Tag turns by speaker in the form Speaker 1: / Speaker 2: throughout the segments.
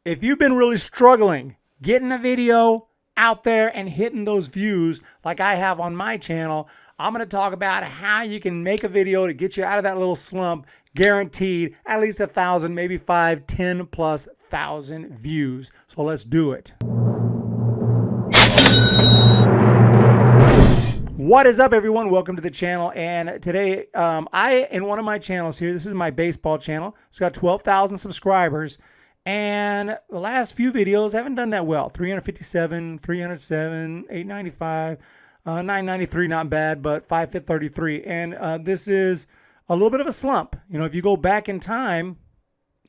Speaker 1: If you've been really struggling getting a video out there and hitting those views like I have on my channel, I'm going to talk about how you can make a video to get you out of that little slump, guaranteed at least 1,000, maybe 5, 10 plus thousand views. So let's do it. What is up, everyone? Welcome to the channel. And today, in one of my channels here, this is my baseball channel. It's got 12,000 subscribers. And the last few videos haven't done that well. 357, 307, 895, 993, not bad, but 533. And this is a little bit of a slump. You know, if you go back in time,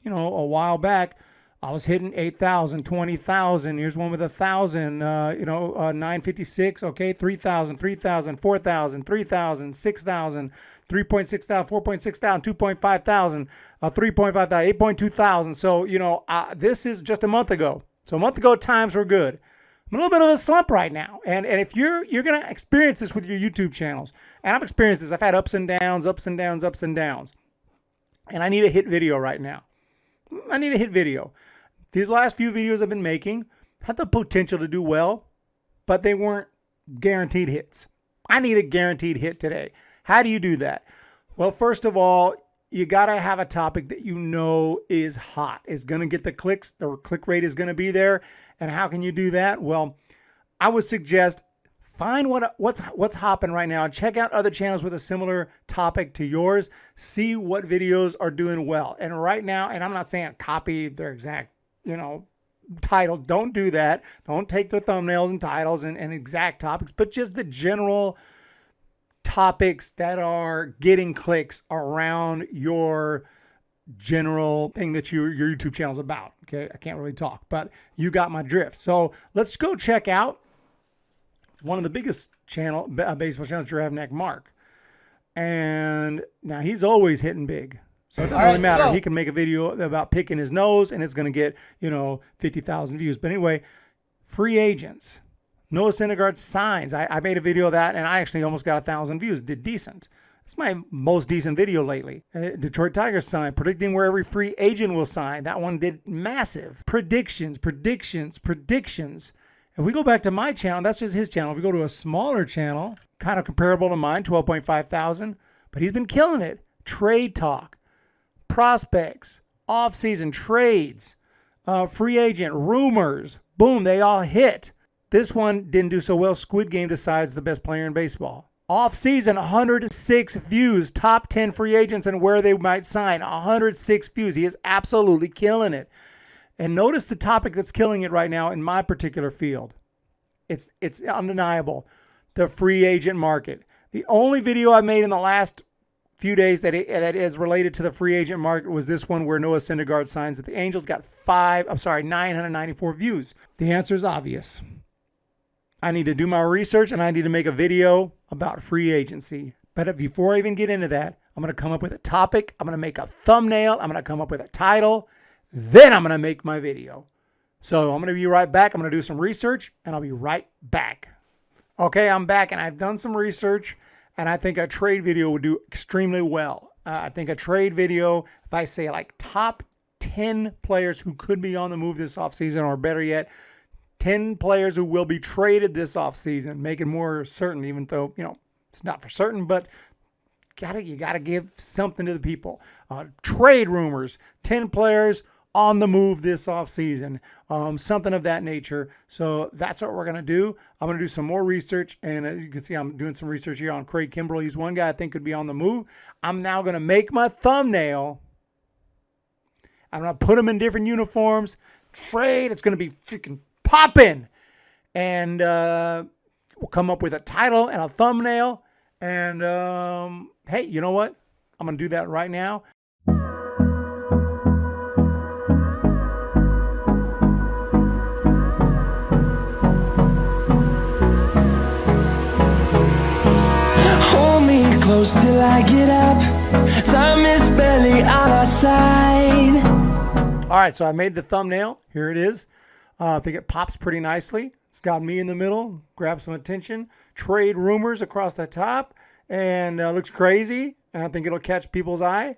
Speaker 1: you know, a while back, I was hitting 8,000, 20,000. Here's one with 1,000, 956. Okay, 3,000, 3,000, 4,000, 3,000, 6,000, 3.6 thousand, 4.6 thousand, 2.5 thousand, 3.5 thousand, 8.2 thousand. So, you know, this is just a month ago. So a month ago, times were good. I'm a little bit of a slump right now. And if you're going to experience this with your YouTube channels, and I've experienced this. I've had ups and downs, ups and downs, ups and downs. And I need a hit video right now. I need a hit video. These last few videos I've been making had the potential to do well, but they weren't guaranteed hits. I need a guaranteed hit today. How do you do that? Well, first of all, you got to have a topic that you know is hot, is going to get the clicks, the click rate is going to be there. And how can you do that? Well, I would suggest find what's hopping right now. Check out other channels with a similar topic to yours. See what videos are doing well. And right now, and I'm not saying copy their exact, title. Don't do that. Don't take their thumbnails and titles and exact topics, but just the general topics that are getting clicks around your general thing that your YouTube channel is about. Okay, I can't really talk, but you got my drift. So let's go check out one of the biggest baseball channels, Giraffe Neck Mark. And now he's always hitting big. So it doesn't really matter. He can make a video about picking his nose and it's going to get, 50,000 views. But anyway, free agents. Noah Syndergaard signs. I made a video of that and I actually almost got 1,000 views. Did decent. It's my most decent video lately. Detroit Tigers sign, predicting where every free agent will sign. That one did massive. Predictions. If we go back to my channel, that's just his channel. If we go to a smaller channel, kind of comparable to mine, 12.5 thousand, but he's been killing it. Trade talk, prospects, off-season trades, free agent rumors. Boom, they all hit. This one didn't do so well. Squid Game decides the best player in baseball. Off-season, 106 views. Top 10 free agents and where they might sign. 106 views. He is absolutely killing it. And notice the topic that's killing it right now in my particular field. It's undeniable. The free agent market. The only video I made in the last few days that is related to the free agent market was this one where Noah Syndergaard signs that the Angels got 994 views. The answer is obvious. I need to do my research and I need to make a video about free agency. But before I even get into that, I'm going to come up with a topic. I'm going to make a thumbnail. I'm going to come up with a title. Then I'm going to make my video. So I'm going to be right back. I'm going to do some research and I'll be right back. Okay, I'm back and I've done some research and I think a trade video would do extremely well. I think a trade video, if I say like top 10 players who could be on the move this offseason, or better yet, 10 players who will be traded this offseason, make it more certain, even though, it's not for certain, but you gotta give something to the people. Trade rumors, 10 players on the move this offseason, something of that nature. So that's what we're going to do. I'm going to do some more research. And as you can see, I'm doing some research here on Craig Kimbrell. He's one guy I think could be on the move. I'm now going to make my thumbnail. I'm going to put him in different uniforms. Trade. It's going to be freaking popping. And we'll come up with a title and a thumbnail. And hey, you know what? I'm going to do that right now.
Speaker 2: Close till I get up. Time is barely on our side.
Speaker 1: All right, so I made the thumbnail. Here it is. I think it pops pretty nicely. It's got me in the middle. Grab some attention. Trade rumors across the top. And looks crazy. And I think it'll catch people's eye.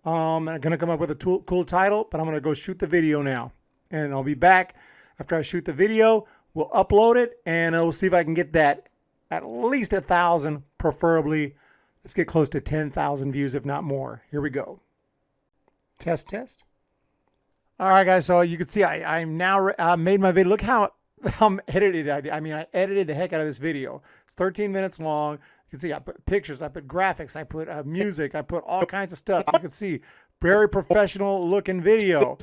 Speaker 1: I'm going to come up with a cool title, but I'm going to go shoot the video now. and I'll be back after I shoot the video. We'll upload it, and we'll see if I can get that at least 1,000, preferably. Let's get close to 10,000 views, if not more. Here we go. Test. All right, guys. So you can see I'm now made my video. Look how edited I mean, I edited the heck out of this video. It's 13 minutes long. You can see I put pictures, I put graphics, I put music, I put all kinds of stuff. You can see very professional looking video.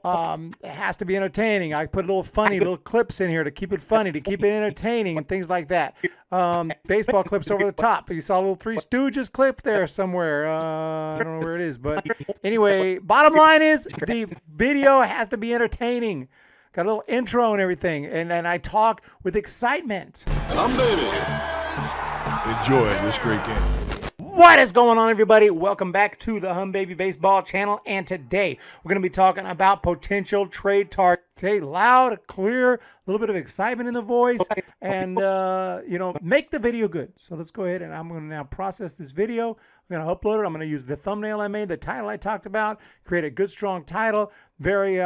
Speaker 1: It has to be entertaining. I put little clips in here to keep it funny, to keep it entertaining, and things like that. Baseball clips over the top. You saw a little Three Stooges clip there somewhere. I don't know where it is, but anyway, bottom line is the video has to be entertaining. Got a little intro and everything, and I talk with excitement.
Speaker 3: Enjoy this great game.
Speaker 1: What is going on, everybody? Welcome back to the Baby Baseball channel, and today we're going to be talking about potential trade targets. Okay, loud, clear, a little bit of excitement in the voice, and make the video good. So let's go ahead, and I'm going to now process this video. I'm going to upload it. I'm going to use the thumbnail I made, the title I talked about, create a good, strong title, very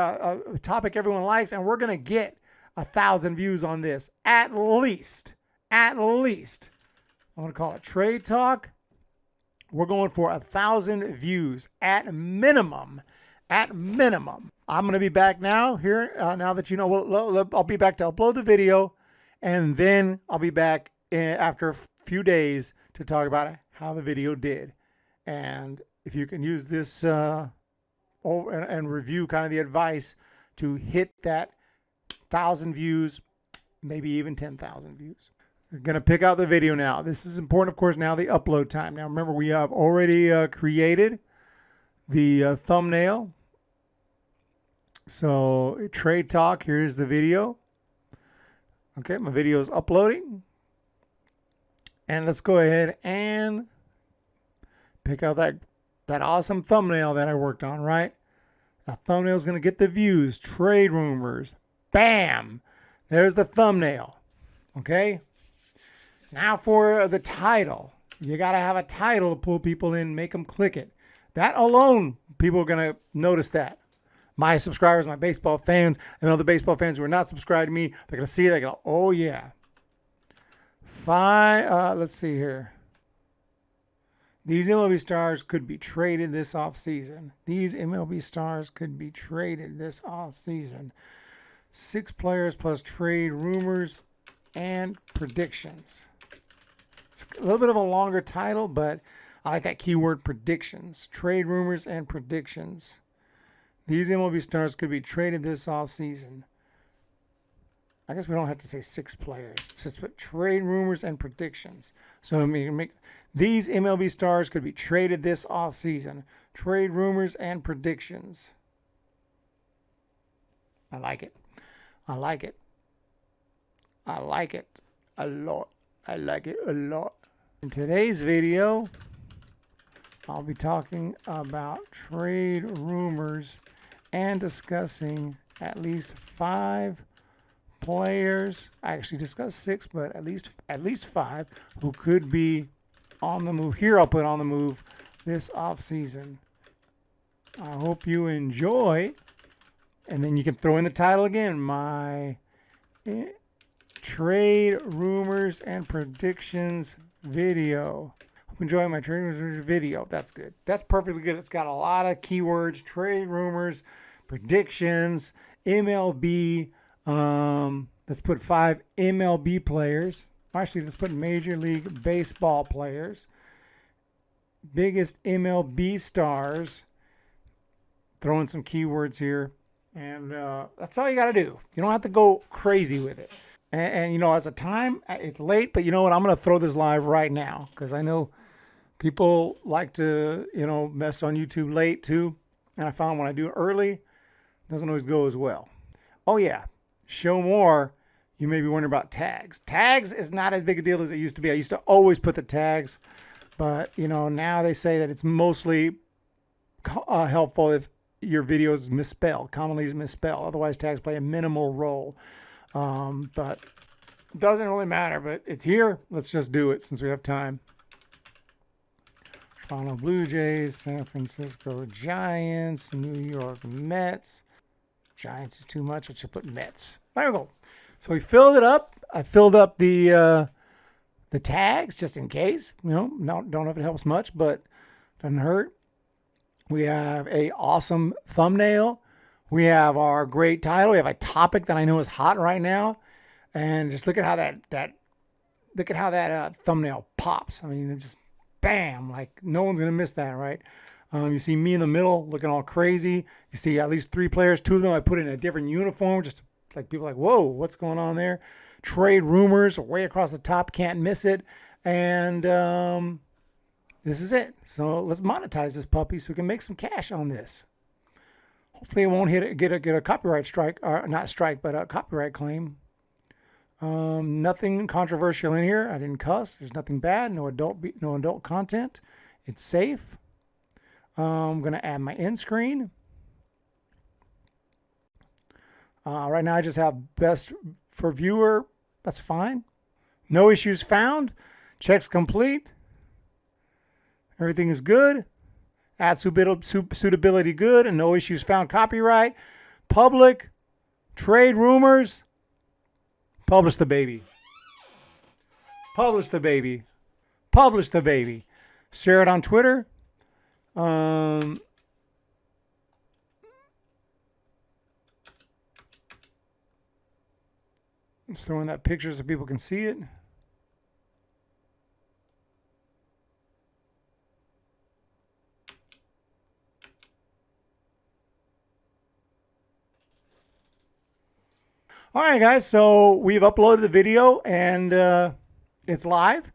Speaker 1: topic everyone likes, and we're going to get 1,000 views on this at least. I'm going to call it Trade Talk. We're going for 1,000 views at minimum. I'm going to be back now here. Now that you know, I'll be back to upload the video, and then I'll be back after a few days to talk about how the video did. And if you can use this and review kind of the advice to hit that 1,000 views, maybe even 10,000 views. We're going to pick out the video now. This is important, of course, now the upload time. Now, remember, we have already created the thumbnail. So, Trade Talk, here's the video. Okay, my video is uploading. And let's go ahead and pick out that awesome thumbnail that I worked on, right? That thumbnail is going to get the views. Trade rumors. Bam! There's the thumbnail. Okay? Now for the title. You got to have a title to pull people in, make them click it. That alone, people are going to notice that. My subscribers, my baseball fans, and other baseball fans who are not subscribed to me, they're going to see it. They go, oh, yeah. Fine. Let's see here. These MLB stars could be traded this offseason. 6 players plus trade rumors and predictions. It's a little bit of a longer title, but I like that keyword predictions. Trade rumors and predictions. These MLB stars could be traded this offseason. I guess we don't have to say 6 players. It's just put trade rumors and predictions. So these MLB stars could be traded this offseason. Trade rumors and predictions. I like it. I like it a lot. I like it a lot. In today's video, I'll be talking about trade rumors and discussing at least 5 players. I actually discussed 6, but at least 5 who could be on the move. Here I'll put on the move this offseason. I hope you enjoy. And then you can throw in the title again. My trade rumors and predictions video. Hope you enjoy my trade rumors video. That's good. That's perfectly good. It's got a lot of keywords: trade rumors, predictions, MLB. Let's put 5 MLB players. Actually, let's put Major League Baseball players. Biggest MLB stars. Throw in some keywords here. And that's all you got to do. You don't have to go crazy with it. And as a time, it's late, but you know what? I'm going to throw this live right now because I know people like to, mess on YouTube late too. And I found when I do it early, it doesn't always go as well. Oh, yeah. Show more. You may be wondering about tags. Tags is not as big a deal as it used to be. I used to always put the tags, but, now they say that it's mostly helpful if your video is misspelled, commonly is misspelled. Otherwise, tags play a minimal role. But it doesn't really matter, but it's here. Let's just do it since we have time. Toronto Blue Jays, San Francisco Giants, New York Mets. Giants is too much. I should put Mets. There we go. So we filled it up. I filled up the tags just in case. Don't know if it helps much, but doesn't hurt. We have a awesome thumbnail. We have our great title. We have a topic that I know is hot right now, and just look at how that thumbnail pops. I mean, it just bam, like no one's gonna miss that, right? You see me in the middle looking all crazy. You see at least 3 players. 2 of them I put in a different uniform, just like people are like, whoa, what's going on there? Trade rumors way across the top, can't miss it. And this is it. So let's monetize this puppy so we can make some cash on this. Hopefully it won't get a copyright strike, or not strike, but a copyright claim. Nothing controversial in here. I didn't cuss. There's nothing bad. No adult content. It's safe. I'm going to add my end screen. Right now I just have best for viewer. That's fine. No issues found. Checks complete. Everything is good. Ad suitability good and no issues found. Copyright. Public. Trade rumors. Publish the baby. Publish the baby. Publish the baby. Share it on Twitter. Just throwing that picture so people can see it. All right, guys, so we've uploaded the video and it's live.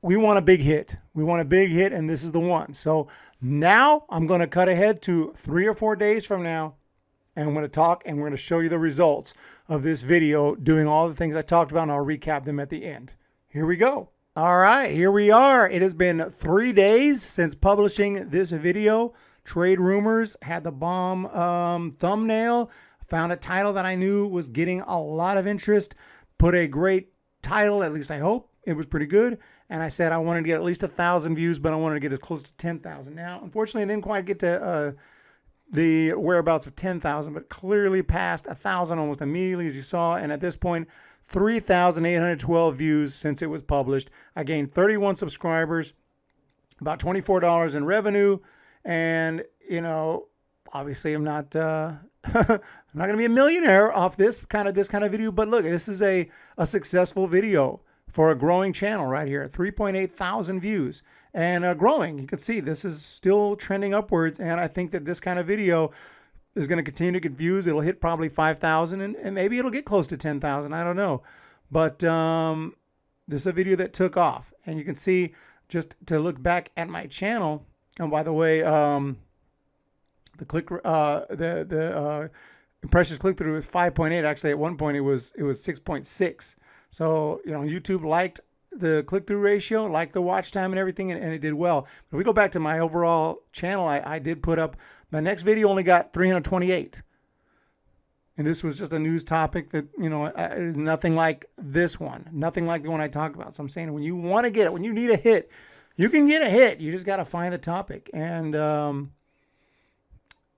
Speaker 1: We want a big hit. We want a big hit, and this is the one. So now I'm going to cut ahead to 3 or 4 days from now, and I'm going to talk, and we're going to show you the results of this video, doing all the things I talked about, and I'll recap them at the end. Here we go. All right, here we are. It has been 3 days since publishing this video. Trade rumors had the bomb thumbnail. Found a title that I knew was getting a lot of interest. Put a great title, at least I hope. It was pretty good. And I said I wanted to get at least 1,000 views, but I wanted to get as close to 10,000. Now, unfortunately, I didn't quite get to the whereabouts of 10,000, but clearly passed 1,000 almost immediately, as you saw. And at this point, 3,812 views since it was published. I gained 31 subscribers, about $24 in revenue. And, obviously I'm not... I'm not going to be a millionaire off this kind of video, but look, this is a successful video for a growing channel right here. 3.8 thousand views and growing. You can see this is still trending upwards, and I think that this kind of video is going to continue to get views. It'll hit probably 5,000 and maybe it'll get close to 10,000. I don't know. But this is a video that took off, and you can see, just to look back at my channel, and by the way, the impressions click-through is 5.8. Actually, at one point it was 6.6. So, YouTube liked the click-through ratio, liked the watch time and everything, and it did well. If we go back to my overall channel, I did put up, my next video only got 328. And this was just a news topic that, nothing like this one. Nothing like the one I talked about. So I'm saying, when you want to get it, when you need a hit, you can get a hit. You just got to find the topic. And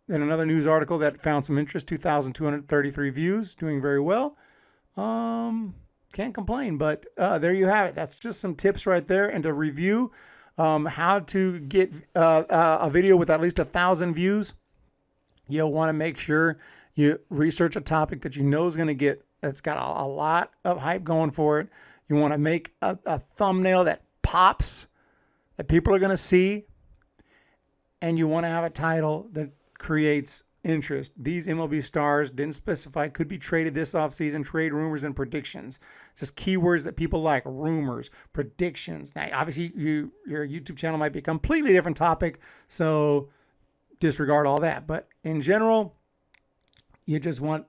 Speaker 1: then another news article that found some interest, 2,233 views, doing very well. Can't complain, but there you have it. That's just some tips right there, and to review how to get a video with at least 1,000 views. You'll want to make sure you research a topic that you know is going to get, that's got a lot of hype going for it. You want to make a thumbnail that pops, that people are going to see, and you want to have a title that creates interest. These MLB stars, didn't specify, could be traded this offseason. Trade rumors and predictions. Just keywords that people like. Rumors, predictions. Now, obviously, your YouTube channel might be a completely different topic, so disregard all that. But in general, you just want,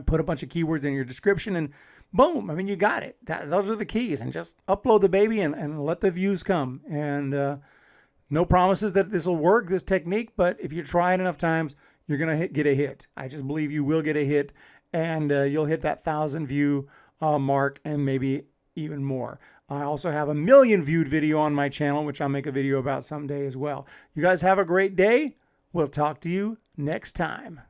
Speaker 1: put a bunch of keywords in your description, and boom, I mean, you got it. Those are the keys. And just upload the baby and let the views come. And no promises that this will work, this technique, but if you try it enough times, you're going to get a hit. I just believe you will get a hit, and you'll hit that 1,000 view mark and maybe even more. I also have a 1 million viewed video on my channel, which I'll make a video about someday as well. You guys have a great day. We'll talk to you next time.